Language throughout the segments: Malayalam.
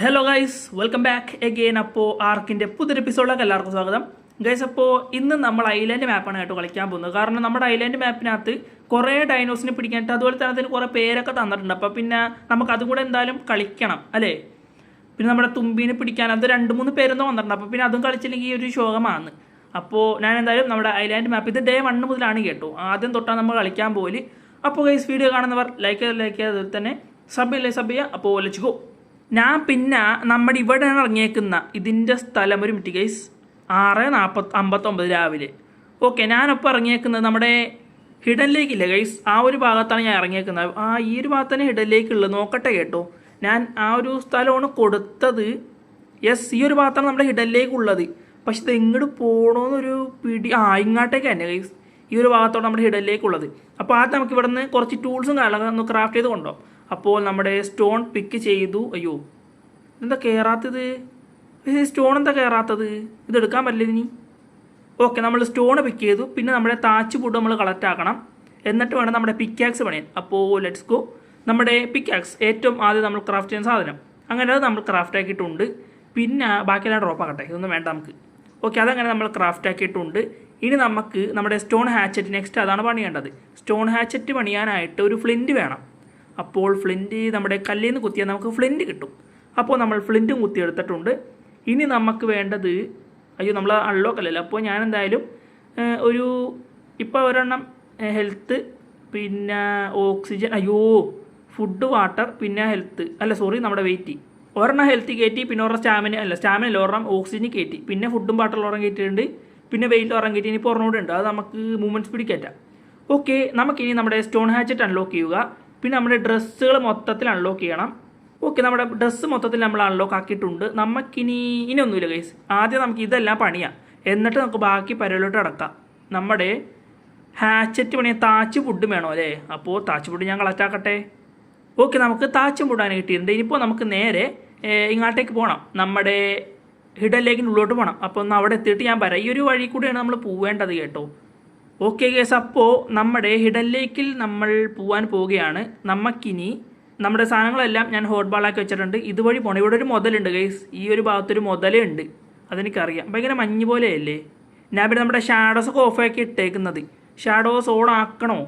Hello guys, welcome back again. അപ്പോൾ ആർക്കിൻ്റെ പുതിയൊരു എപ്പിസോഡിലേക്ക് എല്ലാവർക്കും സ്വാഗതം. ഗൈസ്, അപ്പോൾ ഇന്ന് നമ്മൾ ഐലാൻഡ് മാപ്പാണ് കേട്ടോ കളിക്കാൻ പോകുന്നത്. കാരണം നമ്മുടെ ഐലാൻഡ് മാപ്പിനകത്ത് കുറേ ഡൈനോസിനെ പിടിക്കാനായിട്ട് അതുപോലെ തന്നെ അതിന് കുറേ പേരൊക്കെ തന്നിട്ടുണ്ട്. അപ്പോൾ പിന്നെ നമുക്ക് അതുകൂടെ എന്തായാലും കളിക്കണം അല്ലേ. പിന്നെ നമ്മുടെ തുമ്പീനെ പിടിക്കാൻ അത് 2-3 പേരൊന്നും വന്നിട്ടുണ്ട്. അപ്പോൾ പിന്നെ അതും കളിച്ചില്ലെങ്കിൽ ഈ ഒരു ശോകമാണ്. അപ്പോൾ ഞാൻ എന്തായാലും നമ്മുടെ ഐലാൻഡ് മാപ്പ് ഇത് ഡേ 1 മുതലാണ് കേട്ടോ. ആദ്യം തൊട്ടാണ് നമ്മൾ കളിക്കാൻ പോകല്. അപ്പോൾ ഗൈസ്, വീഡിയോ കാണുന്നവർ ലൈക്ക് ചെയ്യുക, അതുപോലെ തന്നെ സബ് ചെയ്യുക. അപ്പോൾ ലെറ്റ്സ് ഗോ. ഞാൻ പിന്നെ നമ്മുടെ ഇവിടെയാണ് ഇറങ്ങിയേക്കുന്ന ഇതിൻ്റെ സ്ഥലം ഒരു മിനിറ്റ് ഗൈസ്, 6:59 രാവിലെ. ഓക്കെ, ഞാനപ്പോൾ ഇറങ്ങിയേക്കുന്നത് നമ്മുടെ ഹിഡൻ ലേക്ക് ഇല്ലേ ഗൈസ്, ആ ഒരു ഭാഗത്താണ് ഞാൻ ഇറങ്ങിയേക്കുന്നത്. ഈ ഒരു ഭാഗത്ത് തന്നെ ഹിഡൻ ലേക്ക് ഉള്ളത്. നോക്കട്ടെ കേട്ടോ, ഞാൻ ആ ഒരു സ്ഥലമാണ് കൊടുത്തത്. യെസ്, ഈ ഒരു ഭാഗത്താണ് നമ്മുടെ ഹിഡൻ ലേക്ക് ഉള്ളത്. പക്ഷെ ഇത് എങ്ങോട്ട് പോകണമെന്നൊരു ഇങ്ങോട്ടേക്ക് തന്നെ ഗൈസ്, ഈ ഒരു ഭാഗത്തോടെ നമ്മുടെ ഹിഡൻ ലേക്ക് ഉള്ളത്. അപ്പോൾ ആദ്യം നമുക്ക് ഇവിടെ നിന്ന് കുറച്ച് ടൂൾസും കാര്യങ്ങളൊക്കെ ഒന്ന് ക്രാഫ്റ്റ് ചെയ്ത് കൊണ്ടുപോകും. അപ്പോൾ നമ്മുടെ സ്റ്റോൺ പിക്ക് ചെയ്തു. അയ്യോ, ഇതെന്താ കയറാത്തത്? സ്റ്റോൺ എന്താ കയറാത്തത്? ഇതെടുക്കാൻ പറ്റില്ല ഇനി. ഓക്കെ, നമ്മൾ സ്റ്റോൺ പിക്ക് ചെയ്തു. പിന്നെ നമ്മുടെ താച്ച് വുഡ് നമ്മൾ കളക്ട് ആക്കണം. എന്നിട്ട് വേണം നമ്മുടെ പിക്കാക്സ് പണിയാൻ. അപ്പോൾ ലെറ്റ്സ് ഗോ. നമ്മുടെ പിക്കാക്സ് ഏറ്റവും ആദ്യം നമ്മൾ ക്രാഫ്റ്റ് ചെയ്യുന്ന സാധനം, അങ്ങനെ അത് നമ്മൾ ക്രാഫ്റ്റ് ആക്കിയിട്ടുണ്ട്. പിന്നെ ബാക്കിയെല്ലാം ഡ്രോപ്പ് ആക്കട്ടെ, ഇതൊന്നും വേണ്ട നമുക്ക്. ഓക്കെ, അതങ്ങനെ നമ്മൾ ക്രാഫ്റ്റ് ആക്കിയിട്ടുണ്ട്. ഇനി നമുക്ക് നമ്മുടെ സ്റ്റോൺ ഹാച്ചറ്റ് നെക്സ്റ്റ് അതാണ് പണിയേണ്ടത്. സ്റ്റോൺ ഹാച്ചറ്റ് പണിയാനായിട്ട് ഒരു ഫ്ലിൻറ്റ് വേണം. അപ്പോൾ ഫ്ലിൻറ്റ് നമ്മുടെ കല്ലിൽ നിന്ന് കുത്തിയാൽ നമുക്ക് ഫ്ലിൻറ്റ് കിട്ടും. അപ്പോൾ നമ്മൾ ഫ്ലിൻറ്റും കുത്തിയെടുത്തിട്ടുണ്ട്. ഇനി നമുക്ക് വേണ്ടത്, നമ്മൾ അൺലോക്ക് അല്ലല്ലോ. അപ്പോൾ ഞാൻ എന്തായാലും ഇപ്പോൾ ഒരെണ്ണം ഹെൽത്ത്, പിന്നെ ഓക്സിജൻ, ഫുഡ്, വാട്ടർ, പിന്നെ ഹെൽത്ത് നമ്മുടെ വെയിറ്റ്. ഒരെണ്ണം ഹെൽത്ത് കയറ്റി, പിന്നെ ഒരെണ്ണം സ്റ്റാമിന ഒരെണ്ണം ഓക്സിജൻ കയറ്റി, പിന്നെ ഫുഡും വാട്ടറിൽ ഒരെണ്ണം കയറ്റിയിട്ടുണ്ട്, പിന്നെ വെയിറ്റ് ഒരെണ്ണം കയറ്റി. ഇനി പുറന്നോട് ഉണ്ട്, അത് നമുക്ക് മൂവ്മെൻറ്റ് സ്പീഡ് കയറ്റാം. ഓക്കെ, നമുക്കിനി നമ്മുടെ സ്റ്റോൺ ഹാച്ചറ്റ് അൺലോക്ക് ചെയ്യുക. പിന്നെ നമ്മുടെ ഡ്രസ്സുകൾ മൊത്തത്തിൽ അൺലോക്ക് ചെയ്യണം. ഓക്കെ, നമ്മുടെ ഡ്രസ്സ് മൊത്തത്തിൽ നമ്മൾ അൺലോക്ക് ആക്കിയിട്ടുണ്ട്. നമുക്കിനി ഒന്നുമില്ല ഗൈസ്, ആദ്യം നമുക്ക് ഇതെല്ലാം പണിയാം. എന്നിട്ട് നമുക്ക് ബാക്കി പരിലോട്ട് അടക്കാം. നമ്മുടെ ഹാച്ചറ്റ് പണിയാൻ താച്ച് വുഡ് വേണോ അല്ലേ? അപ്പോൾ താച്ച് വുഡ് ഞാൻ കളക്ട് ആക്കട്ടെ. ഓക്കെ, നമുക്ക് താച്ച് വുഡാണ് കിട്ടിയിട്ടുണ്ട്. ഇനിയിപ്പോൾ നമുക്ക് നേരെ ഇങ്ങോട്ടേക്ക് പോകണം, നമ്മുടെ ഹിഡൻ ലേക്കിൻ്റെ ഉള്ളോട്ട് പോകണം. അപ്പോൾ ഒന്ന് അവിടെ എത്തിയിട്ട് ഞാൻ പറയാം. ഈ ഒരു വഴി കൂടെയാണ് നമ്മൾ പോവേണ്ടത് കേട്ടോ. ഓക്കെ ഗേസ്, അപ്പോൾ നമ്മുടെ ഹിഡൻ ലേക്കിൽ നമ്മൾ പോകാൻ പോവുകയാണ്. നമുക്കിനി നമ്മുടെ സാധനങ്ങളെല്ലാം ഞാൻ ഹോട്ട് ബാളാക്കി വെച്ചിട്ടുണ്ട്. ഇതുവഴി പോകണം. ഇവിടെ ഒരു മുതലുണ്ട് ഗൈസ്, ഈ ഒരു ഭാഗത്തൊരു മുതലേ ഉണ്ട്, അതെനിക്കറിയാം. ഭയങ്കര മഞ്ഞ് പോലെയല്ലേ. ഞാൻ പിന്നെ നമ്മുടെ ഷാഡോസൊക്കെ ഓഫാക്കി ഇട്ടേക്കുന്നത്. ഷാഡോസ് ഓൺ ആക്കണോ?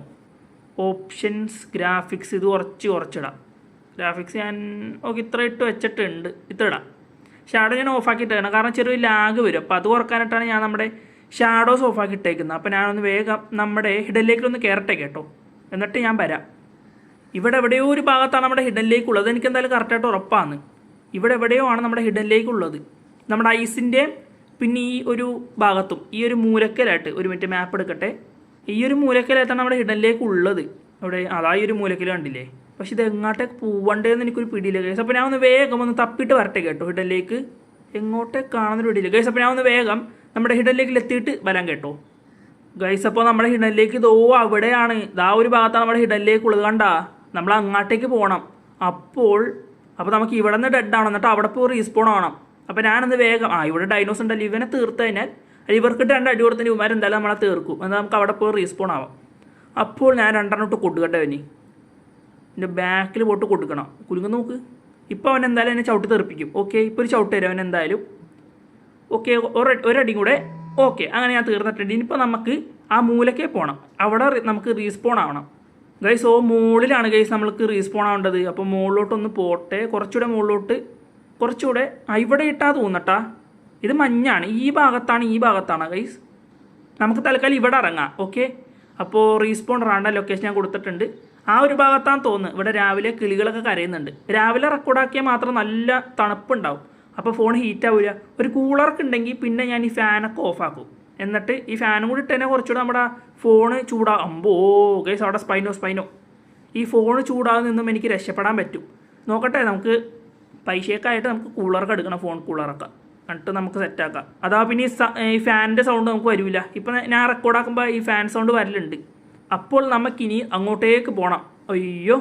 ഓപ്ഷൻസ്, ഗ്രാഫിക്സ്, ഇത് കുറച്ചിടാം. ഗ്രാഫിക്സ് ഞാൻ ഇത്ര ഇട്ട് വെച്ചിട്ടുണ്ട്, ഇത്ര ഇടാം. ഷാഡോ ഞാൻ ഓഫാക്കി ഇട്ടേക്കണം, കാരണം ചെറിയ ലാഗ് വരും. അപ്പോൾ അത് കുറക്കാനായിട്ടാണ് ഞാൻ നമ്മുടെ ഷാഡോസ് ഓഫാക്കി ഇട്ടേക്കുന്നത്. അപ്പോൾ ഞാനൊന്ന് വേഗം നമ്മുടെ ഹിഡൻ ലേക്കിലൊന്ന് കയറട്ടെ കേട്ടോ, എന്നിട്ട് ഞാൻ വരാം. ഇവിടെ എവിടെയോ ഒരു ഭാഗത്താണ് നമ്മുടെ ഹിഡൻ ലേക്ക് ഉള്ളത്. എനിക്ക് എന്തായാലും കറക്റ്റായിട്ട് ഉറപ്പാണ്. ഇവിടെ എവിടെയോ ആണ് നമ്മുടെ ഹിഡൻ ലേക്ക് ഉള്ളത്. നമ്മുടെ ഐസിൻ്റെ പിന്നെ ഈ ഒരു ഭാഗത്തും ഈ ഒരു മൂലക്കലായിട്ട്, ഒരു മിനിറ്റ് മാപ്പ് എടുക്കട്ടെ. ഈ ഒരു മൂലക്കലായിട്ടാണ് നമ്മുടെ ഹിഡൻ ലേക്ക് ഉള്ളത്. അവിടെ ഈ ഒരു മൂലക്കൽ കണ്ടില്ലേ. പക്ഷെ ഇത് എങ്ങോട്ടേക്ക് പോവണ്ടേന്ന് എനിക്കൊരു പിടിയില്ല ഗൈസ്. അപ്പോൾ ഞാൻ ഒന്ന് വേഗം ഒന്ന് തപ്പിയിട്ട് വരട്ടെ കേട്ടോ ഹിഡൻ ലേക്ക്. എങ്ങോട്ടേക്ക് കാണുന്നൊരു പിടിയില്ല ഗൈസ്. അപ്പോൾ ഞാൻ ഒന്ന് വേഗം നമ്മുടെ ഹിഡൻ ലേക്കിൽ എത്തിയിട്ട് വരാൻ കേട്ടോ ഗൈസ്. അപ്പോൾ നമ്മുടെ ഹിഡൻ ലേക്ക് ഇതോ അവിടെയാണ്, ഒരു ഭാഗത്താണ് നമ്മുടെ ഹിഡൻ ലേക്ക് ഉള്ളത്. കണ്ടാ, നമ്മൾ അങ്ങോട്ടേക്ക് പോകണം. അപ്പോൾ നമുക്ക് ഇവിടെ നിന്ന് ഡെഡ് ആവണം, എന്നിട്ട് അവിടെ പോയി റീസ്പോൺ ആവണം. അപ്പോൾ ഞാനൊന്ന് വേഗം ഇവിടെ ഡൈനോസ് ഉണ്ടല്ലോ, ഇവനെ തീർത്ത് കഴിഞ്ഞാൽ ഇവർക്ക് 2 അടി കൊടുത്തതിന് ഇവന്മാർ എന്തായാലും നമ്മളെ തീർക്കും. എന്നാൽ നമുക്ക് അവിടെ പോയി റീസ്പോൺ ആവാം. അപ്പോൾ ഞാൻ 2 ഇട്ട് കൊടുക്കട്ടെ. എൻ്റെ ബാക്കിൽ പോയിട്ട് കൊടുക്കണം. കുലുങ്ങ് നോക്ക്. ഇപ്പോൾ അവൻ എന്തായാലും എന്നെ ചവിട്ടി തെറിപ്പിക്കും. ഓക്കെ, ഇപ്പോൾ ഒരു ചവിട്ട് തരും അവൻ എന്തായാലും. ഓക്കെ, ഒരടി കൂടെ. ഓക്കെ, അങ്ങനെ ഞാൻ തീർന്നിട്ടുണ്ട്. ഇനിയിപ്പോൾ നമുക്ക് ആ മൂലക്കേ പോകണം, അവിടെ നമുക്ക് റീസ്പോൺ ആവണം ഗൈസ്. മുകളിലാണ് ഗൈസ് നമ്മൾക്ക് റീസ്പോൺ ആവേണ്ടത്. അപ്പോൾ മുകളിലോട്ടൊന്ന് പോട്ടെ, കുറച്ചുകൂടെ മുകളിലോട്ട്, കുറച്ചുകൂടെ. ഇവിടെ ഇട്ടാ തോന്നട്ടാ, ഇത് മഞ്ഞാണ്. ഈ ഭാഗത്താണ് ഗൈസ്. നമുക്ക് തൽക്കാലം ഇവിടെ ഇറങ്ങാം. ഓക്കെ, അപ്പോൾ റീസ്പോൺ റാൻഡം ലൊക്കേഷൻ ഞാൻ കൊടുത്തിട്ടുണ്ട്. ആ ഒരു ഭാഗത്താണ് തോന്നുന്നത്. ഇവിടെ രാവിലെ കിളികളൊക്കെ കരയുന്നുണ്ട്. രാവിലെ റെക്കോർഡാക്കിയാൽ മാത്രം നല്ല തണുപ്പുണ്ടാവും, അപ്പോൾ ഫോൺ ഹീറ്റ് ആവില്ല. ഒരു കൂളറൊക്കെ ഉണ്ടെങ്കിൽ പിന്നെ ഞാൻ ഈ ഫാനൊക്കെ ഓഫാക്കും. എന്നിട്ട് ഈ ഫാനും കൂടി ഇട്ട് തന്നെ കുറച്ചുകൂടെ നമ്മുടെ ഫോണ് ചൂടാകുമ്പോൾ ഗൈസ് അവിടെ സ്പൈനോ ഈ ഫോണ് ചൂടാകുന്ന നിന്നും എനിക്ക് രക്ഷപ്പെടാൻ പറ്റും. നോക്കട്ടെ, നമുക്ക് പൈസയൊക്കെ ആയിട്ട് നമുക്ക് കൂളറൊക്കെ എടുക്കണം, ഫോൺ കൂളറൊക്കെ എന്നിട്ട് നമുക്ക് സെറ്റാക്കാം. പിന്നെ ഈ ഫാനിൻ്റെ സൗണ്ട് നമുക്ക് വരില്ല. ഇപ്പം ഞാൻ റെക്കോർഡാക്കുമ്പോൾ ഈ ഫാൻ സൗണ്ട് വരലുണ്ട്. അപ്പോൾ നമുക്കിനി അങ്ങോട്ടേക്ക് പോകണം. അയ്യോ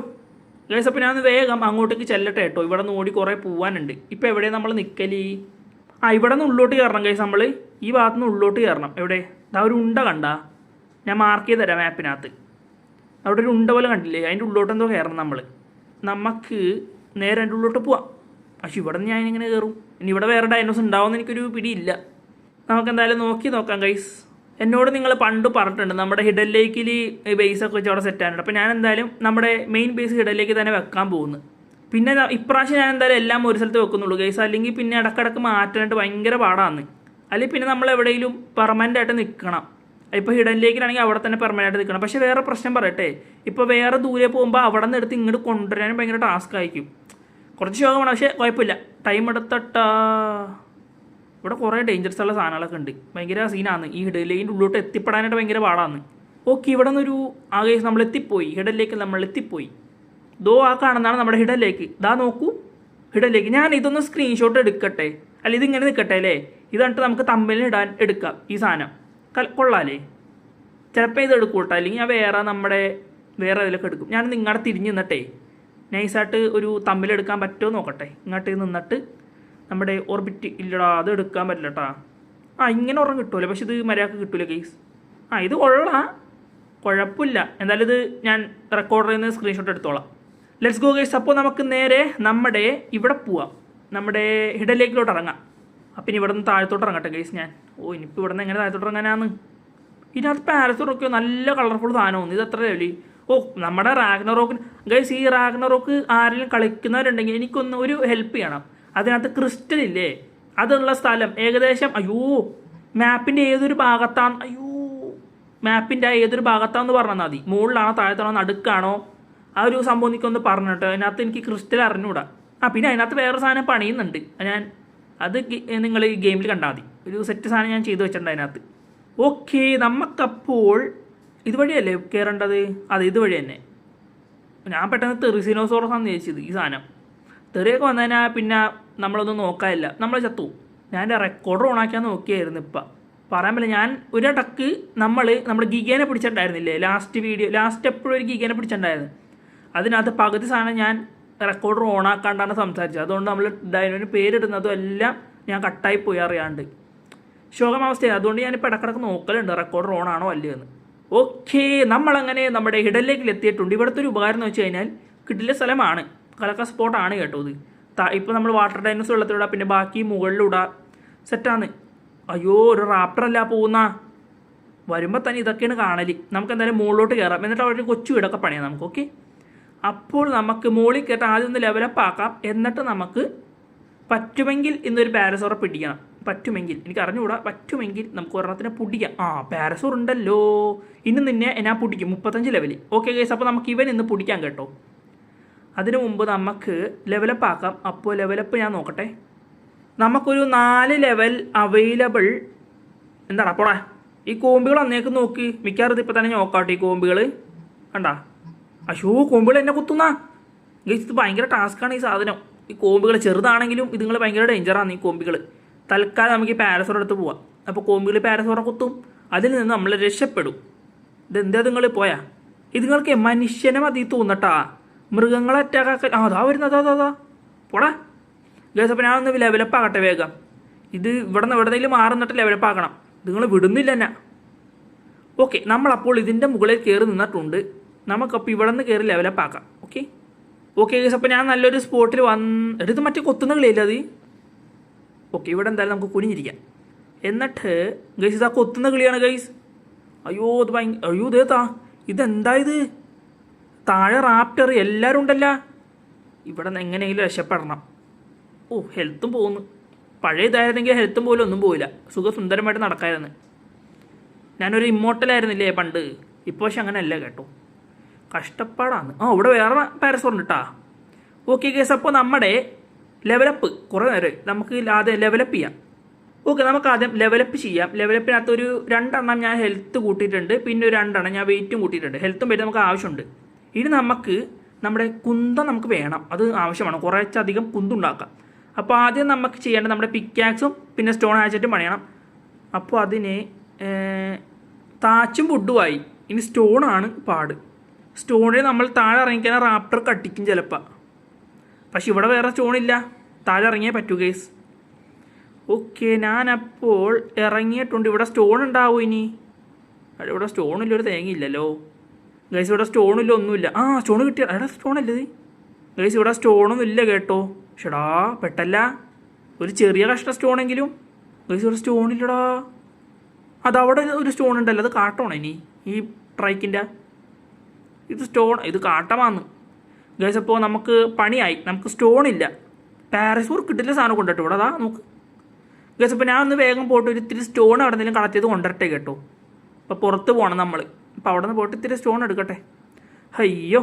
ഗൈസ്, അപ്പോൾ ഞാൻ വേഗം അങ്ങോട്ടേക്ക് ചെല്ലട്ടെ കേട്ടോ. ഇവിടെ നിന്ന് ഓടി കുറേ പോകാനുണ്ട്. ഇപ്പോൾ എവിടെയാണ് നമ്മൾ നിൽക്കല്? ഇവിടെ നിന്ന് ഉള്ളോട്ട് കയറണം ഗൈസ്. നമ്മൾ ഈ ഭാഗത്ത് നിന്ന് ഉള്ളോട്ട് കയറണം. എവിടെ? ഒരു ഉണ്ട കണ്ടാ, ഞാൻ മാർക്ക് ചെയ്ത് തരാം മാപ്പിനകത്ത്. അവിടെ ഒരു ഉണ്ട പോലെ കണ്ടില്ലേ, അതിൻ്റെ ഉള്ളോട്ട് എന്തോ കയറണം. നമുക്ക് നേരെ അതിൻ്റെ ഉള്ളോട്ട് പോവാം. പക്ഷെ ഇവിടെ നിന്ന് ഞാനിങ്ങനെ കയറും. ഇനി ഇവിടെ വേറെ ഡൈനോസ് ഉണ്ടാവുമെന്ന് എനിക്കൊരു പിടിയില്ല. നമുക്ക് എന്തായാലും നോക്കാം ഗൈസ്. എന്നോട് നിങ്ങൾ പണ്ട് പറഞ്ഞിട്ടുണ്ട് നമ്മുടെ ഹിഡൻ ലേക്കിൽ ബേസൊക്കെ വെച്ച് അവിടെ സെറ്റ് ആയിട്ടുണ്ട്. അപ്പോൾ ഞാൻ എന്തായാലും നമ്മുടെ മെയിൻ ബേസ് ഹിഡൻ ലേക്ക് തന്നെ വെക്കാൻ പോകുന്നു. പിന്നെ ഇപ്രാവശ്യം ഞാൻ എന്തായാലും എല്ലാം ഒരു സ്ഥലത്ത് വെക്കുന്നുള്ളൂ ഗൈസ്. അല്ലെങ്കിൽ പിന്നെ ഇടക്കിടക്ക് മാറ്റാനായിട്ട് ഭയങ്കര പാടാണ്. അല്ലെങ്കിൽ പിന്നെ നമ്മൾ എവിടെയെങ്കിലും പെർമനൻ്റ് ആയിട്ട് നിൽക്കണം. ഇപ്പോൾ ഹിഡൻ ലേക്കിലാണെങ്കിൽ അവിടെ തന്നെ പെർമനൻ്റ് ആയിട്ട് നിൽക്കണം. പക്ഷേ വേറെ പ്രശ്നം പറയട്ടെ, ഇപ്പോൾ വേറെ ദൂരെ പോകുമ്പോൾ അവിടെ നിന്ന് എടുത്ത് ഇങ്ങോട്ട് കൊണ്ടുവരാനും ഭയങ്കര ടാസ്ക് ആയിരിക്കും. കുറച്ച് ശോകമാണ്, പക്ഷേ കുഴപ്പമില്ല. ടൈം എടുത്തിട്ടാ. ഇവിടെ കുറേ ഡേഞ്ചറസ് ഉള്ള സാധനങ്ങളൊക്കെ ഉണ്ട്. ഭയങ്കര സീനാണ്. ഈ ഹിഡൻ ലേക്കിൻ്റെ ഉള്ളിലോട്ട് എത്തിപ്പെടാനായിട്ട് ഭയങ്കര പാടാണ്. ഓക്കെ, ഇവിടെ നിന്നൊരു ആകെ നമ്മൾ എത്തിപ്പോയി. ഹിഡൻ ലേക്ക് നമ്മൾ എത്തിപ്പോയി. ദോ ആ കാണുന്നതാണ് നമ്മുടെ ഹിഡൻ ലേക്ക്. ദാ നോക്കൂ, ഹിഡൻ ലേക്ക്. ഞാൻ ഇതൊന്ന് സ്ക്രീൻഷോട്ട് എടുക്കട്ടെ. അല്ല, ഇതിങ്ങനെ നിൽക്കട്ടെ അല്ലേ. ഇതായിട്ട് നമുക്ക് തമ്മിലിന് ഇടാൻ എടുക്കാം ഈ സാധനം. കൊള്ളാലേ? ചിലപ്പോൾ ഇത് എടുക്കൂട്ടോ. അല്ലെങ്കിൽ ഞാൻ വേറെ ഇതിലൊക്കെ എടുക്കും. ഞാൻ നിങ്ങളുടെ തിരിഞ്ഞ് നിന്നിട്ടേ നൈസായിട്ട് ഒരു തമ്മിലെടുക്കാൻ പറ്റുമോ നോക്കട്ടെ. ഇങ്ങോട്ട് നിന്നിട്ട് നമ്മുടെ ഓർബിറ്റ് ഇല്ലടാ, അത് എടുക്കാൻ പറ്റില്ല കേട്ടാ. ഇങ്ങനെ ഒരെണ്ണം കിട്ടുമല്ലോ. പക്ഷെ ഇത് മര്യാദക്ക് കിട്ടൂല കേസ്. ഇത് കൊള്ളാം, കുഴപ്പമില്ല. എന്തായാലും ഇത് ഞാൻ റെക്കോർഡറിൽ നിന്ന് സ്ക്രീൻഷോട്ട് എടുത്തോളാം. Let's go guys. അപ്പോൾ നമുക്ക് നേരെ നമ്മുടെ ഇവിടെ പോവാം. നമ്മുടെ ഹിഡൻ ലേക്കിലോട്ട് ഇറങ്ങാം. അപ്പം ഇനി ഇവിടെ നിന്ന് താഴത്തോട്ട് ഇറങ്ങട്ടെ ഗൈസ് ഞാൻ. ഇനിയിപ്പോൾ ഇവിടെ നിന്ന് എങ്ങനെ താഴത്തോട്ട് ഇറങ്ങാനാണ്? ഇതിനകത്ത് പാരസൂട്ടൊക്കെ നല്ല കളർഫുൾ സാധനമാണ്. ഇത് എത്ര ലെവലി? നമ്മുടെ റാഗ്നറോക്കിന് ഗൈസ്, ഈ റാഗ്നറോക്ക് ആരെങ്കിലും കളിക്കുന്നവരുണ്ടെങ്കിൽ എനിക്കൊന്ന് ഒരു ഹെൽപ്പ് ചെയ്യണം. അതിനകത്ത് ക്രിസ്റ്റൽ ഇല്ലേ, അതുള്ള സ്ഥലം ഏകദേശം മാപ്പിൻ്റെ ഏതൊരു ഭാഗത്താണ് മാപ്പിൻ്റെ ഏതൊരു ഭാഗത്താണെന്ന് പറഞ്ഞാൽ മതി. മുകളിലാണോ താഴത്താണോ നടുക്കാണോ ആ ഒരു സംഭവം എനിക്കൊന്ന് പറഞ്ഞിട്ട്. അതിനകത്ത് എനിക്ക് ക്രിസ്റ്റൽ അറിഞ്ഞൂടാ. പിന്നെ അതിനകത്ത് വേറെ സാധനം പണിയുന്നുണ്ട്. അത് നിങ്ങൾ ഈ ഗെയിമിൽ കണ്ടാൽ മതി. ഒരു സെറ്റ് സാധനം ഞാൻ ചെയ്തു വെച്ചിട്ടുണ്ട് അതിനകത്ത്. ഓക്കെ, നമുക്കപ്പോൾ ഇതുവഴിയല്ലേ കയറേണ്ടത്? അതെ, ഇതുവഴി തന്നെ. ഞാൻ പെട്ടെന്ന് തെറിസിനോസോറസ് ആണെന്ന് ചോദിച്ചത്. ഈ സാധനം തെറിയൊക്കെ വന്നതിനാൽ പിന്നെ നമ്മളൊന്നും നോക്കാനില്ല, നമ്മൾ ചത്തു. ഞാൻ എൻ്റെ റെക്കോർഡർ ഓണാക്കാൻ നോക്കിയായിരുന്നു. ഇപ്പം പറയാൻ പറ്റില്ല. ഞാൻ ഒരിടക്ക് നമ്മുടെ ഗിഗേനെ പിടിച്ചിട്ടുണ്ടായിരുന്നില്ലേ ലാസ്റ്റ് എപ്പോഴും ഒരു ഗിഗേനെ പിടിച്ചിട്ടുണ്ടായിരുന്നു. അതിനകത്ത് പകുതി സാധനം ഞാൻ റെക്കോർഡർ ഓണാക്കാണ്ടാണ് സംസാരിച്ചത്. അതുകൊണ്ട് നമ്മൾ ഡൈനോന് പേരിടുന്നതും എല്ലാം ഞാൻ കട്ടായി പോയി അറിയാണ്ട്. ശോകമാവസ്ഥയാണ്. അതുകൊണ്ട് ഞാനിപ്പോൾ ഇടക്കിടക്ക് നോക്കലുണ്ട് റെക്കോർഡർ ഓൺ ആണോ അല്ലയോ എന്ന്. ഓക്കെ, നമ്മളങ്ങനെ നമ്മുടെ ഹിഡൻ ലേക്കിൽ എത്തിയിട്ടുണ്ട്. ഇവിടുത്തെ ഒരു ഉപകാരം എന്ന് വെച്ച് കഴിഞ്ഞാൽ കിട്ടില്ല സ്ഥലമാണ്, കലക്ക സ്പോട്ടാണ് കേട്ടോ ഇത്. ഇപ്പോൾ നമ്മൾ വാട്ടർ ഡൈനോസ് വെള്ളത്തിലിടാം, പിന്നെ ബാക്കി മുകളിലിടാം. സെറ്റാണ്. ഒരു റാപ്റ്ററല്ല പോകുന്ന. വരുമ്പോൾ തന്നെ ഇതൊക്കെയാണ് കാണൽ. നമുക്ക് എന്തായാലും മുകളിലോട്ട് കയറാം. എന്നിട്ട് അവിടെ ഒരു കൊച്ചു വീടൊക്കെ പണിയാം നമുക്ക്. ഓക്കെ, അപ്പോൾ നമുക്ക് മുകളിൽ കയറ്റാൻ ആദ്യം ഒന്ന് ലെവലപ്പ് ആക്കാം. എന്നിട്ട് നമുക്ക് പറ്റുമെങ്കിൽ ഇന്നൊരു പാരസോറെ പിടിക്കണം. പറ്റുമെങ്കിൽ, എനിക്ക് അറിഞ്ഞുകൂടാ. പറ്റുമെങ്കിൽ നമുക്ക് ഒരെണ്ണത്തിനെ പിടിക്കാം. പാരസോർ ഉണ്ടല്ലോ. ഇന്ന് നിന്നെ ഞാൻ പിടിക്കും 35 ലെവലിൽ. ഓക്കെ ഗൈസ്, അപ്പോൾ നമുക്ക് ഇവൻ ഇന്ന് പിടിക്കാം കേട്ടോ. അതിനു മുമ്പ് നമുക്ക് ലെവലപ്പ് ആക്കാം. അപ്പോൾ ലെവലപ്പ് ഞാൻ നോക്കട്ടെ. നമുക്കൊരു 4 ലെവൽ അവൈലബിൾ. എന്താണ് അപ്പോടാ ഈ കോമ്പികൾ അന്നേക്ക് നോക്ക്. മിക്കവാറും ഇപ്പോൾ തന്നെ നോക്കാട്ടെ ഈ കോമ്പികൾ. കണ്ടാ? കോമ്പികൾ എന്നെ കുത്തുന്ന ഗൈസ്. ഇത് ഭയങ്കര ടാസ്ക്കാണ് ഈ സാധനം. ഈ കോമ്പികൾ ചെറുതാണെങ്കിലും ഇതുങ്ങൾ ഭയങ്കര ഡേഞ്ചറാണ് ഈ കോമ്പികൾ. തൽക്കാലം നമുക്ക് ഈ പാരസോർ എടുത്ത് പോവാം. അപ്പോൾ കോമ്പികൾ പാരസോറെ കുത്തും, അതിൽ നിന്ന് നമ്മൾ രക്ഷപ്പെടും. ഇതെന്താ നിങ്ങൾ പോയാ? ഇതുങ്ങൾക്ക് മനുഷ്യനെ മതി തോന്നട്ടാ. മൃഗങ്ങളെ അറ്റാക്കാൻ അതാ വരുന്നത്. അതാ പോടാ ഗൈസ്. അപ്പോൾ ഞാനൊന്ന് ലെവലപ്പ് ആകട്ടെ വേഗം. ഇത് ഇവിടെ നിന്ന് എവിടെയെങ്കിലും മാറുന്നിട്ട് ലെവലപ്പ് ആക്കണം. നിങ്ങൾ വിടുന്നില്ല എന്നെ. ഓക്കെ, നമ്മളപ്പോൾ ഇതിൻ്റെ മുകളിൽ കയറി നിന്നിട്ടുണ്ട്. നമുക്കപ്പോൾ ഇവിടെ നിന്ന് കയറി ലെവലപ്പ് ആക്കാം. ഓക്കെ ഗൈസ്, അപ്പോൾ ഞാൻ നല്ലൊരു സ്പോട്ടിൽ എടുത്ത് മറ്റേ കൊത്തുന്ന കളിയില്ല അത്. ഓക്കെ, ഇവിടെ എന്തായാലും നമുക്ക് കുനിഞ്ഞിരിക്കാം. എന്നിട്ട് ഗൈസ് ഇതാ കൊത്തുന്ന കളിയാണ് ഗൈസ്. ഇതെന്താ ഇത്? താഴെ റാപ്റ്റർ എല്ലാവരും ഉണ്ടല്ലോ. ഇവിടെ നിന്ന് എങ്ങനെയെങ്കിലും രക്ഷപ്പെടണം. ഹെൽത്തും പോകുന്നു. പഴയ ഇതായിരുന്നെങ്കിൽ ഹെൽത്തും പോലും ഒന്നും പോയില്ല. സുഖസുന്ദരമായിട്ട് നടക്കായിരുന്നു. ഞാനൊരു ഇമ്മോർട്ടലായിരുന്നില്ലേ പണ്ട്. ഇപ്പോൾ പക്ഷെ അങ്ങനെയല്ല കേട്ടോ, കഷ്ടപ്പാടാണ്. ഇവിടെ വേറെ പാരസോർ ഉണ്ട് കേട്ടാ. ഓക്കെ ഗൈസ്, അപ്പോൾ നമ്മുടെ ലെവലപ്പ് കുറേ നേരം നമുക്ക് ആദ്യം ലെവലപ്പ് ചെയ്യാം. ഓക്കെ, നമുക്ക് ആദ്യം ലെവലപ്പ് ചെയ്യാം. ലെവലപ്പിനകത്ത് ഒരു 2 എണ്ണം ഞാൻ ഹെൽത്ത് കൂട്ടിയിട്ടുണ്ട്, പിന്നെ ഒരു 2 എണ്ണം ഞാൻ വെയിറ്റും കൂട്ടിയിട്ടുണ്ട്. ഹെൽത്തും വെയിറ്റും നമുക്ക് ആവശ്യമുണ്ട്. ഇനി നമുക്ക് നമ്മുടെ കുന്തം നമുക്ക് വേണം, അത് ആവശ്യമാണ്. കുറച്ചധികം കുന്തുണ്ടാക്കാം. അപ്പോൾ ആദ്യം നമുക്ക് ചെയ്യേണ്ടത് നമ്മുടെ പിക്കാക്സും പിന്നെ സ്റ്റോൺ ഹാച്ചറ്റും പണിയണം. അപ്പോൾ അതിന് താച്ചും വുഡുമായി. ഇനി സ്റ്റോണാണ് പാട്. സ്റ്റോണിൽ നമ്മൾ താഴെ ഇറങ്ങിക്കഴിഞ്ഞാൽ റാപ്റ്റർ കട്ടിക്കും ചിലപ്പോൾ. പക്ഷെ ഇവിടെ വേറെ സ്റ്റോണില്ല, താഴെ ഇറങ്ങിയേ പറ്റൂ ഗൈസ്. ഓക്കെ, ഞാനപ്പോൾ ഇറങ്ങിയിട്ടുണ്ട്. ഇവിടെ സ്റ്റോൺ ഉണ്ടാവും ഇനി. ഇവിടെ സ്റ്റോണില്ലൊരു തേങ്ങയില്ലല്ലോ ഗൈസ്. ഇവിടെ സ്റ്റോണില്ല, ഒന്നുമില്ല. സ്റ്റോൺ കിട്ടിയ സ്റ്റോണല്ലേ ഇത് ഗൈസ്. ഇവിടെ സ്റ്റോണൊന്നും ഇല്ല കേട്ടോ. ഷടാ പെട്ടല്ല, ഒരു ചെറിയ കഷ്ണ സ്റ്റോണെങ്കിലും. ഗൈസ് ഒരു സ്റ്റോണില്ലടാ. അതവിടെ ഒരു സ്റ്റോൺ ഉണ്ടല്ലോ, അത് കാട്ടണോ ഇനി ഈ ട്രൈക്കിൻ്റെ? ഇത് സ്റ്റോൺ, ഇത് കാട്ടമാന്ന് ഗൈസ്. അപ്പോൾ നമുക്ക് പണിയായി, നമുക്ക് സ്റ്റോണില്ല. പാരസൂർ കിട്ടില്ല സാധനം കൊണ്ടിട്ട് ഇവിടെ അതാ നോക്ക് ഗൈസ്. അപ്പോൾ ഞാൻ ഒന്ന് വേഗം പോയിട്ട് ഒരു ഇത്തിരി സ്റ്റോൺ അവിടെ എന്തെങ്കിലും കളത്തിയത് കൊണ്ടിരട്ടെ കേട്ടോ. അപ്പോൾ പുറത്ത് പോകണം നമ്മൾ. അപ്പോൾ അവിടെ നിന്ന് പോയിട്ട് ഇത്തിരി സ്റ്റോൺ എടുക്കട്ടെ. അയ്യോ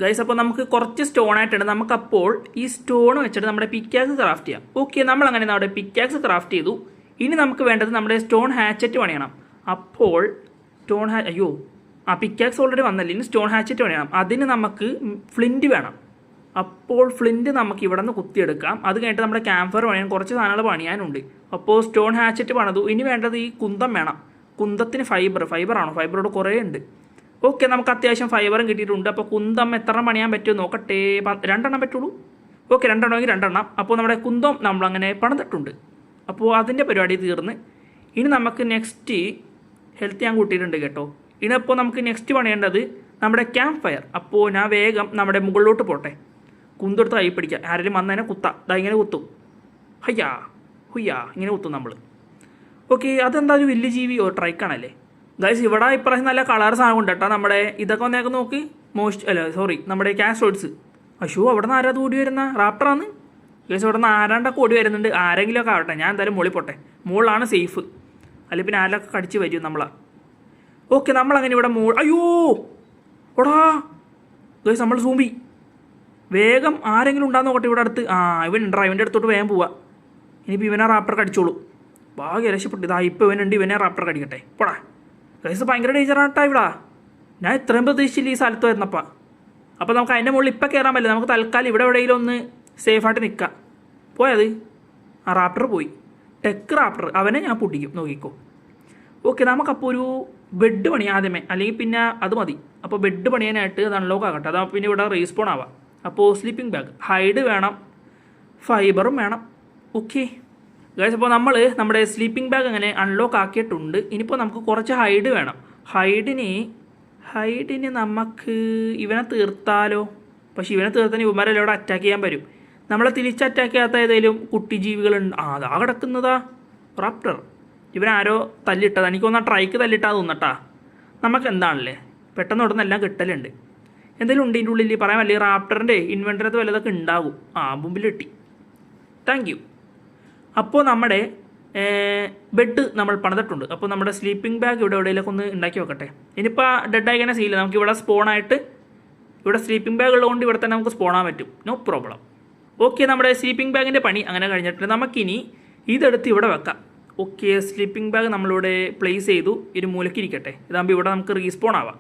ഗൈസ്, അപ്പോൾ നമുക്ക് കുറച്ച് സ്റ്റോൺ ആയിട്ടുണ്ട്. നമുക്കപ്പോൾ ഈ സ്റ്റോൺ വെച്ചിട്ട് നമ്മുടെ പിക്കാക്സ് ക്രാഫ്റ്റ് ചെയ്യാം. ഓക്കെ, നമ്മളങ്ങനെ നമ്മുടെ പിക്കാക്സ് ക്രാഫ്റ്റ് ചെയ്തു. ഇനി നമുക്ക് വേണ്ടത് നമ്മുടെ സ്റ്റോൺ ഹാച്ചറ്റ് പണിയണം. അപ്പോൾ അയ്യോ ആ പിക്കാക്സ് ഓൾറെഡി വന്നല്ലേ, ഇനി സ്റ്റോൺ ഹാച്ചറ്റ് പണിയണം. അതിന് നമുക്ക് ഫ്ലിൻറ്റ് വേണം. അപ്പോൾ ഫ്ലിൻറ്റ് നമുക്ക് ഇവിടെ നിന്ന് കുത്തിയെടുക്കാം. അത് കഴിഞ്ഞിട്ട് നമ്മുടെ ക്യാമ്പ് ഫയർ പണിയാൻ കുറച്ച് സാധനങ്ങൾ പണിയാനുണ്ട്. അപ്പോൾ സ്റ്റോൺ ഹാച്ചറ്റ് പണിതു. ഇനി വേണ്ടത് ഈ കുന്തം വേണം. കുന്തത്തിന് ഫൈബറാണോ? ഫൈബറോട് കുറേ ഉണ്ട്. ഓക്കെ, നമുക്ക് അത്യാവശ്യം ഫൈബറും കിട്ടിയിട്ടുണ്ട്. അപ്പോൾ കുന്തം എത്ര പണിയാൻ പറ്റുമോ നോക്കട്ടെ. 2 പറ്റുള്ളൂ. ഓക്കെ, 2 2. അപ്പോൾ നമ്മുടെ കുന്തം നമ്മളങ്ങനെ പണിതിട്ടുണ്ട്. അപ്പോൾ അതിൻ്റെ പരിപാടി തീർന്ന്. ഇനി നമുക്ക് നെക്സ്റ്റ് ഹെൽത്ത് ഞാൻ കൂട്ടിയിട്ടുണ്ട് കേട്ടോ. ഇനിയിപ്പോൾ നമുക്ക് നെക്സ്റ്റ് പണിയേണ്ടത് നമ്മുടെ ക്യാമ്പ് ഫയർ. അപ്പോൾ ഞാൻ വേഗം നമ്മുടെ മുകളിലോട്ട് പോട്ടെ. കുന്തെടുത്ത് കൈ പിടിക്കുക. ആരെങ്കിലും വന്നതിനെ കുത്താം. ഇങ്ങനെ കുത്തും. ഹുയ്യാ ഇങ്ങനെ കുത്തും നമ്മൾ. ഓക്കെ, അതെന്താ ഒരു വലിയ ജീവി ട്രൈക്കാണല്ലേ ഗൈസ്. ഇവിടെ ഇപ്രാവശ്യം നല്ല കളർ സാധനം ഉണ്ട് കേട്ടോ. നമ്മുടെ ഇതൊക്കെ ഒന്നേക്ക് നോക്ക്. നമ്മുടെ കാസ്ട്രോയിഡ്സ്. അശോ, അവിടെ നിന്ന് ആരാ ഓടി വരുന്ന? റാപ്റ്ററാണ് ഗൈസ്. അവിടെ നിന്ന് ആരാണ്ടൊക്കെ ഓടി വരുന്നുണ്ട്. ആരെങ്കിലുമൊക്കെ ആവട്ടെ, ഞാൻ എന്തായാലും മുകളിൽ പോട്ടെ. മുകളിലാണ് സേഫ്. അല്ലെങ്കിൽ പിന്നെ ആരൊക്കെ കടിച്ച് വരും നമ്മളാ. ഓക്കെ, നമ്മളങ്ങനെ ഇവിടെ അയ്യോ ഓടാ ഗൈസ്, നമ്മൾ സൂമ്പി. വേഗം ആരെങ്കിലും ഉണ്ടാകുന്ന നോക്കട്ടെ ഇവിടെ അടുത്ത്. ഇവനുണ്ടാ, ഇവൻ്റെ അടുത്തോട്ട് വേഗം പോവാ. ഇനിയിപ്പോൾ ഇവനെ റാപ്റ്റർ കടിച്ചോളൂ. ഭാഗ്യം രക്ഷപ്പെട്ടു. ഇപ്പോൾ ഇവനുണ്ട്, ഇവനെ റാപ്റ്റർ കടിക്കട്ടെ. പോടാ ഗൈസ്, ഭയങ്കര ഡേഞ്ചറാട്ടാ ഇവിടെ. ഞാൻ ഇത്രയും പ്രതീക്ഷിച്ചില്ല ഈ സ്ഥലത്ത് വരുന്നപ്പോൾ. അപ്പോൾ നമുക്ക് അതിൻ്റെ മുകളിൽ ഇപ്പം കയറാൻ പറ്റില്ല. നമുക്ക് തൽക്കാലം ഇവിടെ എവിടെയെങ്കിലും ഒന്ന് സേഫായിട്ട് നിൽക്കാം. പോയത് ആ റാപ്റ്റർ പോയി. ടെക്ക് റാപ്റ്റർ, അവനെ ഞാൻ പൊട്ടിക്കും, നോക്കിക്കോ. ഓക്കെ, നമുക്കപ്പോൾ ഒരു ബെഡ് പണിയാം ആദ്യമേ, അല്ലെങ്കിൽ പിന്നെ അത് മതി. അപ്പോൾ ബെഡ് പണിയാനായിട്ട് അത് അൺലോക്ക് ആകട്ടെ. അതാ പിന്നെ ഇവിടെ റീസ്പോൺ ആവാം. അപ്പോൾ സ്ലീപ്പിംഗ് ബാഗ്, ഹൈഡ് വേണം, ഫൈബറും വേണം. ഓക്കെ ഗൈസ്, അപ്പോൾ നമ്മൾ നമ്മുടെ സ്ലീപ്പിംഗ് ബാഗ് അങ്ങനെ അൺലോക്ക് ആക്കിയിട്ടുണ്ട്. ഇനിയിപ്പോൾ നമുക്ക് കുറച്ച് ഹൈഡ് വേണം. ഹൈഡിന് നമുക്ക് ഇവനെ തീർത്താലോ? പക്ഷേ ഇവനെ തീർത്താൽ ഇവന്മാരെല്ലാം ഇവിടെ അറ്റാക്ക് ചെയ്യാൻ വരും. നമ്മളെ തിരിച്ച് അറ്റാക്ക് ചെയ്യാത്ത ഏതെങ്കിലും കുട്ടി ജീവികളുണ്ട്. അതാ കിടക്കുന്നതാ റാപ്റ്റർ. ഇവനാരോ തല്ലിട്ടതാ. എനിക്കൊന്നാ ട്രൈക്ക് തല്ലിട്ടാ തോന്നട്ടാ. നമുക്ക് എന്താണല്ലേ പെട്ടെന്ന് ഇവിടെ നിന്നെല്ലാം കിട്ടലുണ്ട്. എന്തെങ്കിലും ഉണ്ട് ഇതിൻ്റെ ഉള്ളിൽ പറയാൻ വലിയ റാപ്റ്ററിൻ്റെ ഇൻവെൻറ്ററിനകത്ത് വല്ലതൊക്കെ ഉണ്ടാകും. മുമ്പിൽ കിട്ടി. Thank you. അപ്പോൾ നമ്മുടെ ബെഡ് നമ്മൾ പണിതിട്ടുണ്ട്. അപ്പോൾ നമ്മുടെ സ്ലീപ്പിംഗ് ബാഗ് ഇവിടെ എവിടെയെങ്കിലൊക്കെ ഒന്ന് ഉണ്ടാക്കി വെക്കട്ടെ. ഇനിയിപ്പോൾ ഡെഡായി ഇങ്ങനെ സീല നമുക്ക് ഇവിടെ സ്പോണായിട്ട് ഇവിടെ സ്ലീപ്പിംഗ് ബാഗ് ഉള്ളതുകൊണ്ട് ഇവിടെ തന്നെ നമുക്ക് സ്പോണാൻ പറ്റും. No problem. ഓക്കെ, നമ്മുടെ സ്ലീപ്പിംഗ് ബാഗിൻ്റെ പണി അങ്ങനെ കഴിഞ്ഞിട്ടുണ്ട്. നമുക്കിനി ഇതെടുത്ത് ഇവിടെ വെക്കാം. ഓക്കെ, സ്ലീപ്പിംഗ് ബാഗ് നമ്മളിവിടെ പ്ലേസ് ചെയ്തു. ഒരു മൂലയ്ക്ക് ഇരിക്കട്ടെ. ഇതാകുമ്പോൾ ഇവിടെ നമുക്ക് റീസ്പോൺ ആവാം.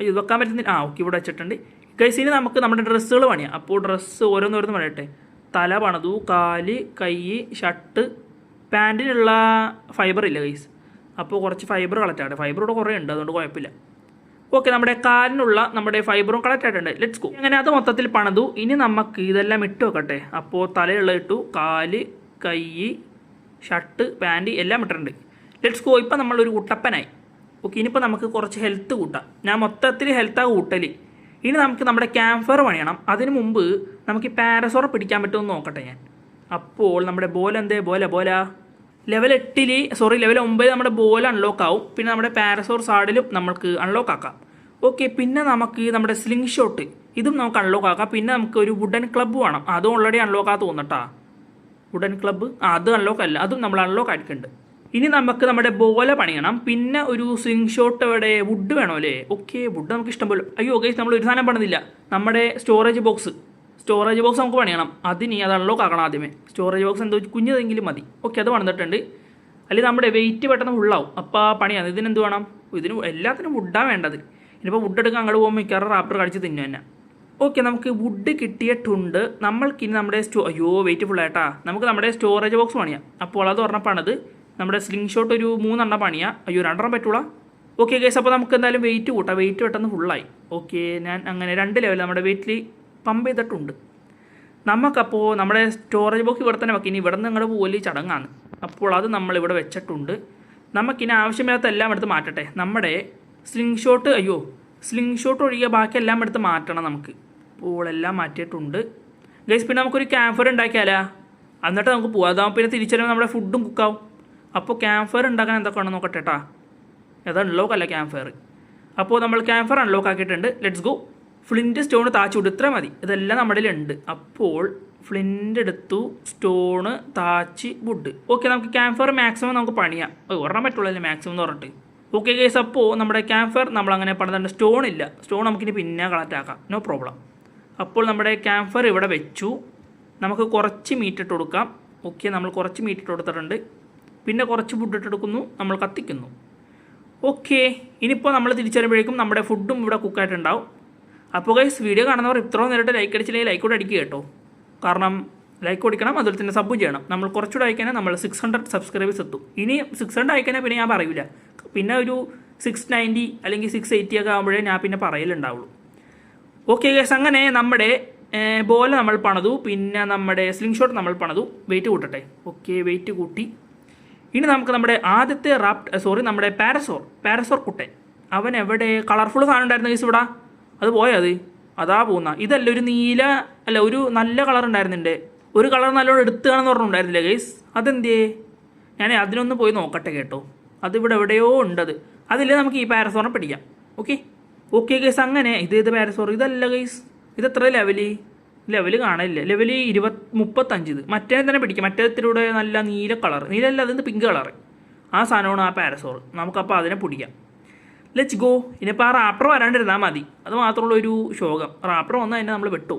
ഇത് വെക്കാൻ പറ്റുന്നില്ല. ഓക്കെ, ഇവിടെ വെച്ചിട്ടുണ്ട്. ഗൈസ്, ഇനി നമുക്ക് നമ്മുടെ ഡ്രസ്സുകൾ പണിയാം. അപ്പോൾ ഡ്രസ്സ് ഓരോന്നോരോന്ന് പണിയട്ടെ. തല പണിതു, കാല്, കൈ, ഷർട്ട്, പാൻറ്റിനുള്ള ഫൈബർ ഇല്ല ഗൈസ്. അപ്പോൾ കുറച്ച് ഫൈബർ കളക്ട് ആകട്ടെ. ഫൈബർ ഇവിടെ കുറേ ഉണ്ട്, അതുകൊണ്ട് കുഴപ്പമില്ല. ഓക്കെ, നമ്മുടെ കാലിനുള്ള നമ്മുടെ ഫൈബറും കളക്ട് ആയിട്ടുണ്ട്. Let's go. അങ്ങനെ അത് മൊത്തത്തിൽ പണിതു. ഇനി നമുക്ക് ഇതെല്ലാം ഇട്ട് വെക്കട്ടെ. അപ്പോൾ തലയുള്ള ഇട്ടു, കാല്, കൈ, ഷർട്ട്, പാൻറ്റ് എല്ലാം ഇട്ടിട്ടുണ്ട്. Let's go. ഇപ്പം നമ്മളൊരു കുട്ടപ്പനായി. ഓക്കെ, ഇനിയിപ്പോൾ നമുക്ക് കുറച്ച് ഹെൽത്ത് കൂട്ടാം. ഞാൻ മൊത്തത്തിൽ ഹെൽത്താണ് കൂട്ടൽ. ഇനി നമുക്ക് നമ്മുടെ ക്യാമ്പ് ഫയർ പണിയണം. അതിന് മുമ്പ് നമുക്ക് ഈ പാരസോറ പിടിക്കാൻ പറ്റുമെന്ന് നോക്കട്ടെ ഞാൻ. അപ്പോൾ നമ്മുടെ ബോല ലെവൽ 9 നമ്മുടെ ബോൽ അൺലോക്ക് ആവും. പിന്നെ നമ്മുടെ പാരസോർ സാഡിലും നമുക്ക് അൺലോക്ക് ആക്കാം. ഓക്കെ, പിന്നെ നമുക്ക് നമ്മുടെ സ്ലിംഗ് ഷോട്ട് ഇതും നമുക്ക് അൺലോക്ക് ആക്കാം. പിന്നെ നമുക്ക് ഒരു വുഡൻ ക്ലബ്ബ് വേണം. അതും ഓൾറെഡി അൺലോക്ക് ആകാൻ തോന്നട്ടാ. വുഡൻ ക്ലബ്ബ് അത് അൺലോക്ക് അല്ല, അതും നമ്മൾ അൺലോക്ക് ആക്കിയിട്ടുണ്ട്. ഇനി നമുക്ക് നമ്മുടെ ബോല പണിയണം. പിന്നെ ഒരു സ്ലിംഗ് ഷോട്ട് അവിടെ വുഡ് വേണോ അല്ലേ? ഓക്കെ, വുഡ് നമുക്ക് ഇഷ്ടം പോലെ. അയ്യോ ഗൈസ്, നമ്മൾ ഒരു സാധനം പണിതില്ല. നമ്മുടെ സ്റ്റോറേജ് ബോക്സ് നമുക്ക് പണിയണം. അത് അൺലോക്ക് ആക്കണം ആദ്യമേ. സ്റ്റോറേജ് ബോക്സ് എന്തോ കുഞ്ഞതെങ്കിലും മതി. ഓക്കെ, അത് പണിതിട്ടുണ്ട്. അല്ലെങ്കിൽ നമ്മുടെ വെയിറ്റ് പെട്ടെന്ന് ഫുള്ളാവും. അപ്പോൾ പണിയാണ്. ഇതിനെന്ത് വേണം? ഇതിന് എല്ലാത്തിനും വുഡാണ് വേണ്ടത്. ഇനിയിപ്പോൾ വുഡ് എടുക്കാൻ അങ്ങോട്ട് പോകുമ്പോൾ മിക്കവാറും റാപ്റ്റർ കടിച്ച് തിന്നു തന്നെ. ഓക്കെ, നമുക്ക് വുഡ് കിട്ടിയിട്ടുണ്ട്. നമ്മൾക്കിനി നമ്മുടെ വെയിറ്റ് ഫുള്ളായിട്ടാ. നമുക്ക് നമ്മുടെ സ്റ്റോറേജ് ബോക്സ് പണിയാം. അപ്പോൾ അത് പറഞ്ഞപ്പോഴത് നമ്മുടെ സ്ലിംഗ് ഷോട്ട് ഒരു 3 പണിയാം. 2 പറ്റൂളാ. ഓക്കെ ഗൈസ്, അപ്പോൾ നമുക്ക് എന്തായാലും വെയിറ്റ് കൂട്ടാം. വെയിറ്റ് പെട്ടെന്ന് ഫുള്ളായി. ഓക്കെ, ഞാൻ അങ്ങനെ 2 ലെവൽ നമ്മുടെ വെയിറ്റിൽ പമ്പ് ചെയ്തിട്ടുണ്ട്. നമുക്കപ്പോൾ നമ്മുടെ സ്റ്റോറേജ് ബോക്സ് ഇവിടെ തന്നെ വെക്കാം. ഇനി ഇവിടെ നിന്ന് നിങ്ങളുടെ പോലെ ചടങ്ങാണ്. അപ്പോൾ അത് നമ്മളിവിടെ വെച്ചിട്ടുണ്ട്. നമുക്കിനി ആവശ്യമില്ലാത്ത എല്ലാം എടുത്ത് മാറ്റട്ടെ. നമ്മുടെ സ്ലിംഗ് ഷോട്ട് ഒഴികെ ബാക്കി എല്ലാം എടുത്ത് മാറ്റണം നമുക്ക്. അപ്പോൾ എല്ലാം മാറ്റിയിട്ടുണ്ട്. ഗൈസ് പിന്നെ നമുക്കൊരു ക്യാമ്പ് ഫയർ ഉണ്ടാക്കിയാലാ, എന്നിട്ട് നമുക്ക് പോകാം. അതാകുമ്പോൾ പിന്നെ തിരിച്ചറിയുമ്പോൾ നമ്മുടെ ഫുഡും കുക്കാവും. അപ്പോൾ ക്യാമ്പ് ഫയർ ഉണ്ടാക്കാൻ എന്തൊക്കെ വേണം നോക്കട്ടെ കേട്ടാ. അത് അൺലോക്ക് അല്ല ക്യാമ്പ് ഫയർ. അപ്പോൾ നമ്മൾ ക്യാമ്പ് ഫയർ അൺലോക്ക് ആക്കിയിട്ടുണ്ട്. Let's go. ഫ്ലിൻറ്റ് സ്റ്റോൺ താച്ചുവിട്ട് ഇത്ര മതി, ഇതെല്ലാം നമ്മുടെ ഉണ്ട്. അപ്പോൾ ഫ്ലിൻറ്റ് എടുത്തു, സ്റ്റോണ്, താച്ച്, വുഡ്. ഓക്കെ, നമുക്ക് ക്യാമ്പ് ഫയർ മാക്സിമം നമുക്ക് പണിയാം. ഒരെണ്ണം പറ്റുള്ളൂ മാക്സിമം എന്ന് പറഞ്ഞിട്ട്. ഓക്കെ ഗൈസ്, അപ്പോൾ നമ്മുടെ ക്യാമ്പ് ഫയർ നമ്മളങ്ങനെ പണിതുണ്ട്. സ്റ്റോൺ ഇല്ല, സ്റ്റോൺ നമുക്കിനി പിന്നെ കളക്ട് ആക്കാം, നോ പ്രോബ്ലം. അപ്പോൾ നമ്മുടെ ക്യാമ്പ് ഫയർ ഇവിടെ വെച്ചു. നമുക്ക് കുറച്ച് മീറ്റ് ഇട്ട് കൊടുക്കാം. ഓക്കെ, നമ്മൾ കുറച്ച് മീറ്റ് ഇട്ട് കൊടുത്തിട്ടുണ്ട്. പിന്നെ കുറച്ച് വുഡ് ഇട്ടെടുക്കുന്നു, നമ്മൾ കത്തിക്കുന്നു. ഓക്കെ, ഇനിയിപ്പോൾ നമ്മൾ തിരിച്ചറിയുമ്പോഴേക്കും നമ്മുടെ ഫുഡും ഇവിടെ കുക്കായിട്ടുണ്ടാവും. അപ്പോൾ ഗൈസ്, വീഡിയോ കാണുന്നവർ ഇത്രയും നേരിട്ട് ലൈക്ക് അടിച്ചില്ലെങ്കിൽ ലൈക്ക് കൂടെ അടിക്കുക കേട്ടോ. കാരണം ലൈക്ക് കൊടുക്കണം, അതുപോലെ തന്നെ സബ് ചെയ്യണം. നമ്മൾ കുറച്ചുകൂടെ അയക്കാനേ നമ്മൾ 600 സബ്സ്ക്രൈബേഴ്സ് എത്തും. ഇനി 600 അയക്കാനേ പിന്നെ ഞാൻ പറയില്ല. പിന്നെ ഒരു 690 അല്ലെങ്കിൽ 680 ഒക്കെ ആകുമ്പോഴേ ഞാൻ പിന്നെ പറയലുണ്ടാവുള്ളൂ. ഓക്കെ ഗൈസ്, അങ്ങനെ നമ്മുടെ ബോല നമ്മൾ പണിതു. പിന്നെ നമ്മുടെ സ്ലിംഗ് ഷോട്ട് നമ്മൾ പണിതു. വെയിറ്റ് കൂട്ടട്ടെ. ഓക്കെ, വെയിറ്റ് കൂട്ടി. ഇനി നമുക്ക് നമ്മുടെ ആദ്യത്തെ നമ്മുടെ പാരസോർ കുട്ടൻ. അവൻ എവിടെ? കളർഫുൾ സാധനം ഉണ്ടായിരുന്നു ഗൈസ് ഇവിടെ, അത് പോയത് അതാ പോകുന്ന. ഇതല്ല ഒരു നീല, അല്ല ഒരു നല്ല കളർ ഉണ്ടായിരുന്നുണ്ട്. ഒരു കളർ നല്ലോണം എടുത്തുകയാണെന്ന് പറഞ്ഞിട്ടുണ്ടായിരുന്നില്ല ഗൈസ്, അതെന്തേ? ഞാൻ അതിനൊന്ന് പോയി നോക്കട്ടെ കേട്ടോ. അതിവിടെ എവിടെയോ ഉണ്ടത്. അതില്ലേ നമുക്ക് ഈ പാരസോറിനെ പിടിക്കാം. ഓക്കെ ഗൈസ്, അങ്ങനെ ഇത് പാരസോർ ഇതല്ല ഗൈസ്. ഇതെത്ര ലെവല് കാണില്ല. ലെവല് 35. ഇത് മറ്റേ തന്നെ പിടിക്കാം. മറ്റേത്തിലൂടെ നല്ല നീല കളർ, നീലല്ല അതിന് പിങ്ക് കളർ, ആ സാധനമാണ് ആ പാരസോർ. നമുക്കപ്പോൾ അതിനെ പിടിക്കാം. Let's go. ഇനിയിപ്പോൾ ആ റാപ്റ്റർ വരാണ്ടിരുന്നാൽ മതി, അത് മാത്രമുള്ള ഒരു ശോകം. റാപ്റ്റർ വന്നാൽ തന്നെ നമ്മൾ വെട്ടു.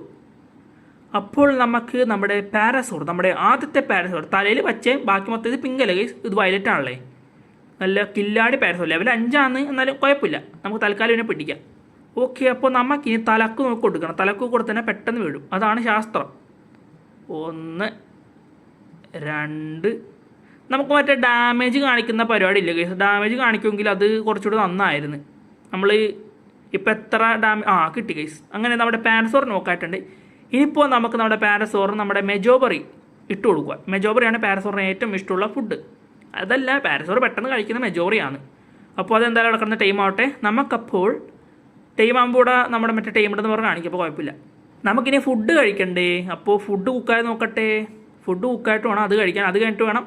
അപ്പോൾ നമുക്ക് നമ്മുടെ പാരസോർ, നമ്മുടെ ആദ്യത്തെ പാരസോർ, തലയിൽ പച്ചയും ബാക്കി മൊത്തം ഇത് പിങ്ക് അല്ലേ ഗൈസ്, ഇത് വയലറ്റ് ആണല്ലേ. നല്ല കില്ലാടി പാരസോർ, ലെവൽ 5 എന്നാലും കുഴപ്പമില്ല, നമുക്ക് തൽക്കാലം ഇതിനെ പിടിക്കാം. ഓക്കെ, അപ്പോൾ നമുക്കിനി തലക്ക് നോക്കി കൊടുക്കണം. തലക്ക് കൊടുത്ത് തന്നെ പെട്ടെന്ന് വീഴും, അതാണ് ശാസ്ത്രം. 1 2. നമുക്ക് മറ്റേ ഡാമേജ് കാണിക്കുന്ന പരിപാടി ഇല്ല കേസ്. ഡാമേജ് കാണിക്കുമെങ്കിൽ അത് കുറച്ചുകൂടി നന്നായിരുന്നു. നമ്മൾ ഇപ്പോൾ എത്ര കിട്ടി കേസ്. അങ്ങനെ നമ്മുടെ പാരസോർ നോക്കായിട്ടുണ്ട്. ഇനിയിപ്പോൾ നമുക്ക് നമ്മുടെ പാരസോർ നമ്മുടെ മെജോബറി ഇട്ട് കൊടുക്കുക. മെജോബറിയാണ് പാരസോറിന് ഏറ്റവും ഇഷ്ടമുള്ള ഫുഡ്. അതല്ല, പാരസോർ പെട്ടെന്ന് കഴിക്കുന്ന മെജോറിയാണ്. അപ്പോൾ അതെന്തായാലും കിടക്കുന്ന ടൈം ആവട്ടെ. നമുക്കപ്പോൾ ടൈം ആകുമ്പോൾ ഇവിടെ നമ്മുടെ മറ്റേ ടൈം ഉണ്ടെന്ന് പറഞ്ഞ് കാണിക്കും, അപ്പോൾ കുഴപ്പമില്ല. നമുക്കിനി ഫുഡ് കഴിക്കണ്ടേ? അപ്പോൾ ഫുഡ് കുക്കായി നോക്കട്ടെ. ഫുഡ് കുക്കായിട്ട് വേണം അത് കഴിക്കാൻ. അത് കഴിഞ്ഞിട്ട് വേണം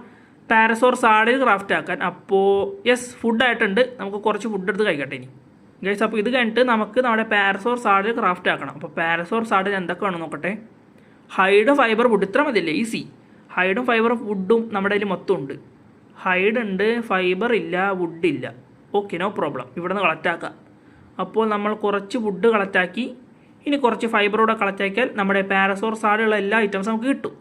പാരസോർ സാഡിൽ ക്രാഫ്റ്റ് ആക്കാൻ. അപ്പോൾ യെസ്, ഫുഡായിട്ടുണ്ട്. നമുക്ക് കുറച്ച് ഫുഡ് എടുത്ത് കഴിക്കട്ടെ ഇനി ഗൈസ്. അപ്പോൾ ഇത് കഴിഞ്ഞിട്ട് നമുക്ക് നമ്മുടെ പാരസോർ സാഡിൽ ക്രാഫ്റ്റ് ആക്കണം. അപ്പോൾ പാരസോർ സാഡിൽ എന്തൊക്കെ വേണം നോക്കട്ടെ. ഹൈഡ്, ഫൈബർ, വുഡ്, ഇത്ര മതിയല്ലേ, ഈസി. ഹൈഡും ഫൈബറും വുഡും നമ്മുടെ കയ്യിൽ മൊത്തം ഉണ്ട്. ഹൈഡ് ഉണ്ട്, ഫൈബർ ഇല്ല, വുഡ് ഇല്ല. Okay, no problem. ഇവിടെ നിന്ന് കളക്റ്റ് ആക്കാം. അപ്പോൾ നമ്മൾ കുറച്ച് വുഡ് കളക്റ്റാക്കി, ഇനി കുറച്ച് ഫൈബറൂടെ കളക്റ്റാക്കിയാൽ നമ്മുടെ പാരസോർ സാഡിലുള്ള എല്ലാ ഐറ്റംസും നമുക്ക് കിട്ടും.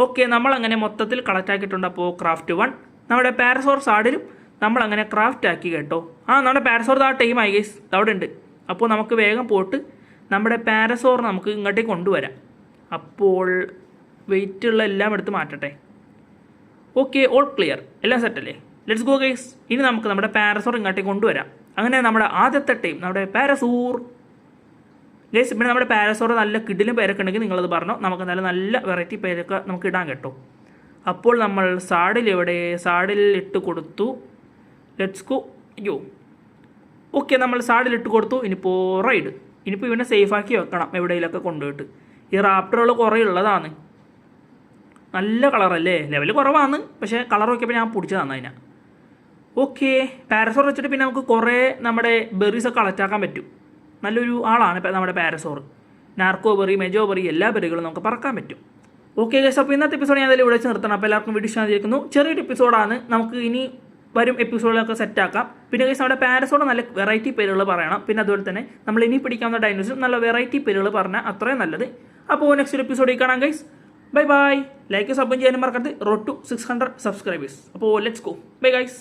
ഓക്കെ, നമ്മളങ്ങനെ മൊത്തത്തിൽ കളക്റ്റ് ആക്കിയിട്ടുണ്ട്. അപ്പോൾ ക്രാഫ്റ്റ് 1 നമ്മുടെ പാരസോർ സാഡിലും നമ്മളങ്ങനെ ക്രാഫ്റ്റ് ആക്കി കേട്ടോ. നമ്മുടെ പാരസോർ ടൈം ആയി ഗൈസ്, അവിടെ ഉണ്ട്. അപ്പോൾ നമുക്ക് വേഗം പോയിട്ട് നമ്മുടെ പാരസോർ നമുക്ക് ഇങ്ങോട്ടേക്ക് കൊണ്ടുവരാം. അപ്പോൾ വെയിറ്റുള്ള എല്ലാം എടുത്ത് മാറ്റട്ടെ. ഓക്കെ, ഓൾ ക്ലിയർ, എല്ലാം സെറ്റല്ലേ. Let's go guys. ഇനി നമുക്ക് നമ്മുടെ പാരസോർ ഇങ്ങോട്ടേക്ക് കൊണ്ടുവരാം. അങ്ങനെ നമ്മുടെ ആദ്യത്തെ ടൈം നമ്മുടെ പാരസോർ ഗൈസ്. പിന്നെ നമ്മുടെ പാരസോർ നല്ല കിടിലും പേരൊക്കെ ഉണ്ടെങ്കിൽ നിങ്ങളത് പറഞ്ഞോ, നമുക്ക് നല്ല വെറൈറ്റി പേരൊക്കെ നമുക്ക് ഇടാൻ കേട്ടോ. അപ്പോൾ നമ്മൾ സാഡിൽ ഇട്ട് കൊടുത്തു. Let's go. ഓക്കെ, നമ്മൾ സാഡിൽ ഇട്ട് കൊടുത്തു. ഇനിയിപ്പോൾ റൈഡ്. ഇനിയിപ്പോൾ ഇവനെ സേഫാക്കി വെക്കണം എവിടെയെങ്കിലൊക്കെ കൊണ്ടുപോയിട്ട്. ഈ റാപ്റ്ററുകൾ കുറേ ഉള്ളതാണ്. നല്ല കളറല്ലേ, ലെവൽ കുറവാണ്, പക്ഷേ കളർ നോക്കിയപ്പോൾ ഞാൻ പിടിച്ച് തന്നതിനാ. ഓക്കെ, പാരസോർ വെച്ചിട്ട് പിന്നെ നമുക്ക് കുറേ നമ്മുടെ ബെറീസൊക്കെ കളക്റ്റ് ആക്കാൻ പറ്റും. നല്ലൊരു ആളാണ് നമ്മുടെ പാരസോർ. നാർക്കോ ബെറി, മെജോ ബെറി, എല്ലാ ബെറികളും നമുക്ക് പറക്കാൻ പറ്റും. ഓക്കെ ഗൈസ്, അപ്പോൾ ഇന്നത്തെ എപ്പിസോഡ് ഞാൻ അതിൽ ഇവിടെ വെച്ച് നിർത്തണം. അപ്പോൾ എല്ലാവർക്കും വീഡിയോ ഇഷ്ടമായിരിക്കുന്നു. ചെറിയൊരു എപ്പിസോഡാണ്, നമുക്ക് ഇനി വരും എപ്പിസോഡിലൊക്കെ സെറ്റാക്കാം. പിന്നെ ഗൈസ്, നമ്മുടെ പാരസോഡ് നല്ല വെറൈറ്റി പേരുകൾ പറയണം. പിന്നെ അതുപോലെ തന്നെ നമ്മൾ ഇനി പിടിക്കാവുന്ന ഡൈനോസും നല്ല വെറൈറ്റി പേരുകൾ പറഞ്ഞാൽ അത്രയും നല്ലത്. അപ്പോൾ നെക്സ്റ്റ് ഒരു എപ്പിസോഡിൽ കാണാം guys. Bye bye. Like sub ചെയ്യാനും മറക്കരുത്. Road to 600 subscribers. അപ്പോൾ ലെറ്റ്സ് ഗോ. Bye guys.